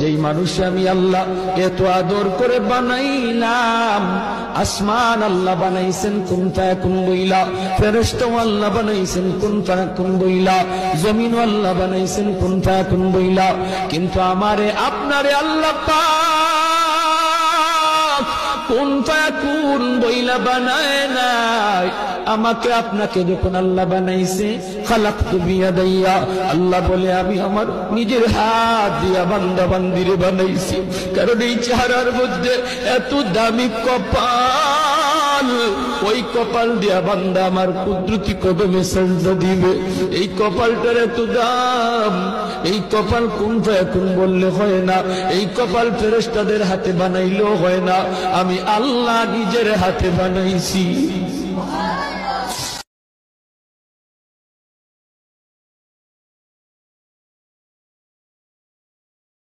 যেই মানুষ আমি আল্লাহ এত আদর করে বানাইলাম, আসমান আল্লাহ বানাইছেন কুন ফায়াকুন বইলা, ফেরেশতা আল্লাহ বানাইছেন কুন ফায়াকুন বইলা, জমিন আল্লাহ বানাইছেন কুন ফায়াকুন বইলা, কিন্তু আমারে আপনারে আল্লাহ পাক কুন ফায়াকুন বইলা বানায় নাই। আমাকে আপনাকে যখন আল্লাহ বানাইছে, খালাকতু বিয়াদাইয়া, আল্লাহ বলে আমি আমার নিজের হাত দিয়া বান্দা বান্দিরে বানাইছি। কারণ এই চেহারার মধ্যে এত দামি কপাল, ওই কপাল দিয়া বান্দা আমার কুদরতি কদমে সাজদা দিবে। এই কপালটার এত দাম, এই কপাল কুন ফায়াকুন বললে হয় না, এই কপাল ফেরেশতাদের হাতে বানাইলেও হয় না, আমি আল্লাহ নিজের হাতে বানাইছি।